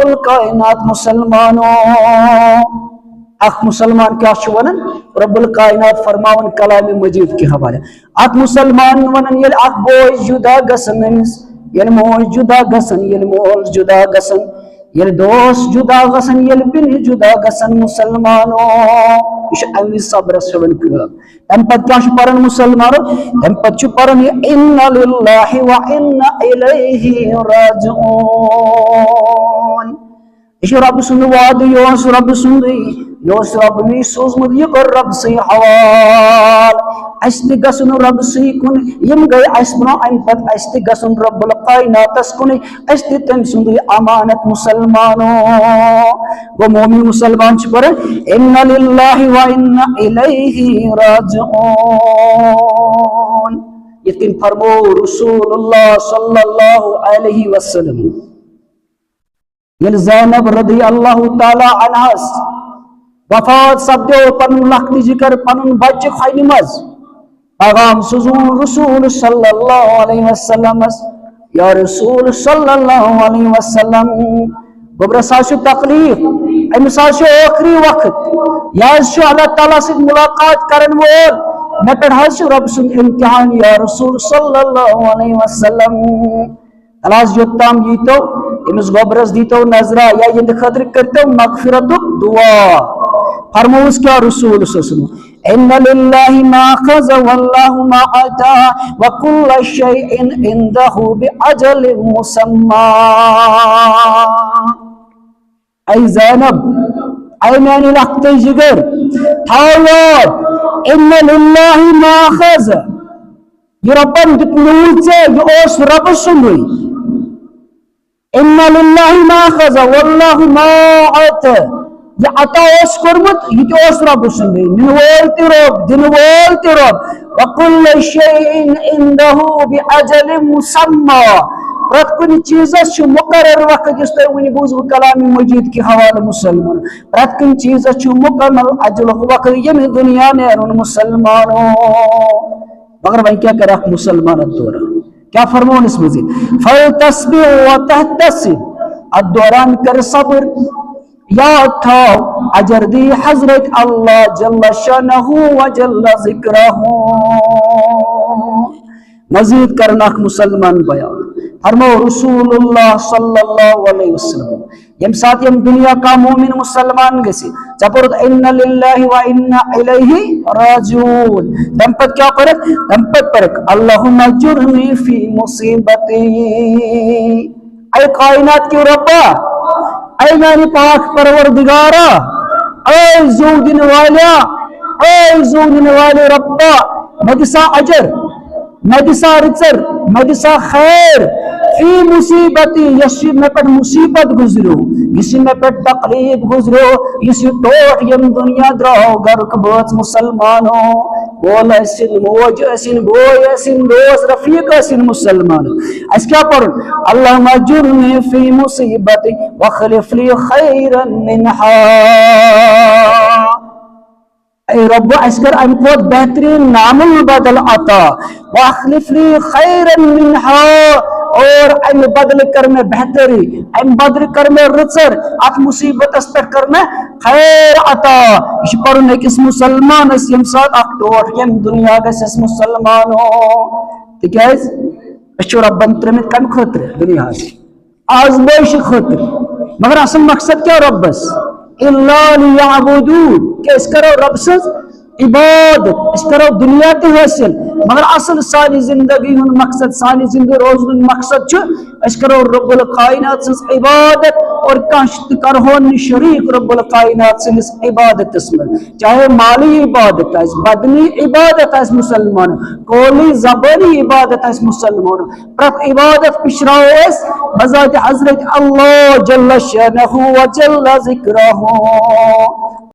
रब्बुल कायनात मुसलमानो अख मुसलमान क्या वनान रब्बुल कायनात फरमावन कलाम मजीद के हवाले अख मुसलमान वनान ये अख बोय जुदा गसन ये मोज जुदा गसन ये मोल जुदा गसन ये दोस्त जुदा गसन ये बिन जुदा गसन मुसलमानो अमि सब्रस तम पत क्या परन मुसलमानो तम पत परन इन्ना लिल्लाहि व इन्ना इलैहि राजिऊन यह रब सुंद वाद यह रब सुंद यह रब नी सोजमुत यह कर रब से हवाल अस गसन रब से कुन यम गए अस ब्रो अम पत अस गसन रब्बुल कायनातस कुन अस तम सुंद अमानत मुसलमानो गो मोमिन मुसलमान पर इन्ना लिल्लाहि व इन्ना इलैहि राजिऊन यतिन फरमो रसूलुल्लाह सल्लल्लाहु अलैहि वसल्लम ये ज़ैनब रदी अल्लाह ताला अन्हास वफात सपदो पन लखनी जिकर पन बच्चे खानी मज पैगाम सुजून रसूल सल्लल्लाहु अलैहि वसल्लम या रसूल सल्लल्लाहु अलैहि वसल्लम गोबरसा तकलीफ अमिस आखिरी वक्त यह अल्लाह ताला से मुलाकात करन वोल मे पे रब सुन इम्तिहान या रसूल सल्लल्लाहु अलैहि वसल्लम अलास योत्ताम यीतो इमिस गोबरस दीतो नजरा या ये खतर करते मगफिरत दुआ फरमोस क्या रसूल सल्लल्लाहु इन्ना लिल्लाहि मा खज़ वल्लाहु मा अता व कुल्लु शैइन इंदहु बिअजलिन मुसम्मा ऐ ज़ैनब ऐ मेरी लखते जिगर थावत इन्ना लिल्लाहि मा खज़ ये रब्बन दितनूल से ये ओस रब सुन इन्ना लिल्लाहि मा खज़ वल्लाहु मा अता ये अता ओस कुर्मत ये ओस रब सुन दिन वोल ते रब व कुल्लु शैइन इंदहु बिअजलिन मुसम्मा प्रत चीज़ मुकर्रर वक्त जिस वन बूज कलाम मजीद के हवाले मुसलमान प्रत चीज़ मुकम्मल अजल वक्त यम दुनिया नेरुन मुसलमानो मगर वह क्या कर मुसलमान दौरान क्या फरमान इस मजीद फल तस्बीह व तहतसिब दौरान कर सब्र याद था अजर दी हजरत अल्लाह जल्ल शनहु व जल्ल जिक्रहु मजीद करना मुसलमान बयान फरमो रसूलुल्लाह सल्लल्लाहु अलैहि वसल्लम यम साथ यम दुनिया का मोमिन मुसलमान गसी जबरत इन्ना लिल्लाहि व इन्ना इलैहि राजिऊन तम पर क्या करे तम पर अल्लाहुम्मा जुरनी फी मुसीबती ऐ कायनात के रब्बा ऐ मेरे पाक परवरदिगारा ऐ जो दिन वाले रब्बा मदिसा अजर मदिसा रिचर मदिसा खैर फी मुसीबती यसी में पर मुसीबत गुजरो इसी में पर तकलीफ गुजरो इसी टोट यम दुनिया द्रो गर्क बोच मुसलमानो बोल ऐसिन मोज ऐसिन बोय ऐसिन दोस्त रफीक ऐसिन मुसलमानो अस क्या पर अल्लाह मजुरनी फी मुसीबती वखलिफ ली खैरन मिनहा ऐ रब्बा अस्कर अमको बेहतरीन नामुल बदल अता वखलिफ ली खैरन मिनहा और अम बदल कर में बेहतरी अम बदल कर में रुचर अत मुसीबत पे कर में खैर अता इस पर किस मुसलमान यम साथ अख टोट यम दुनिया गस मुसलमान हो तिकाज अशो रब्बन त्रमित कम खतर दुनिया आजमाइश खतर मगर असल मकसद क्या रब्बस इल्ला लियअबुदून के इस करो रब से इबादत इस करो दुनिया ते हासिल मगर असल सारी जिंदगी हुन मकसद सारी जिंदगी रोजन मकसद छु इस करो रब्बुल कायनात से इबादत और काश्त करहोन शरीक रब्बुल कायनात से इबादत में चाहे माली इबादत है बदनी इबादत है मुसलमान कोली ज़बानी इबादत है मुसलमान प्रत इबादत पिछराओ बजात हजरत अल्लाह जल्ल शनहु व जल्ल जिक्रहु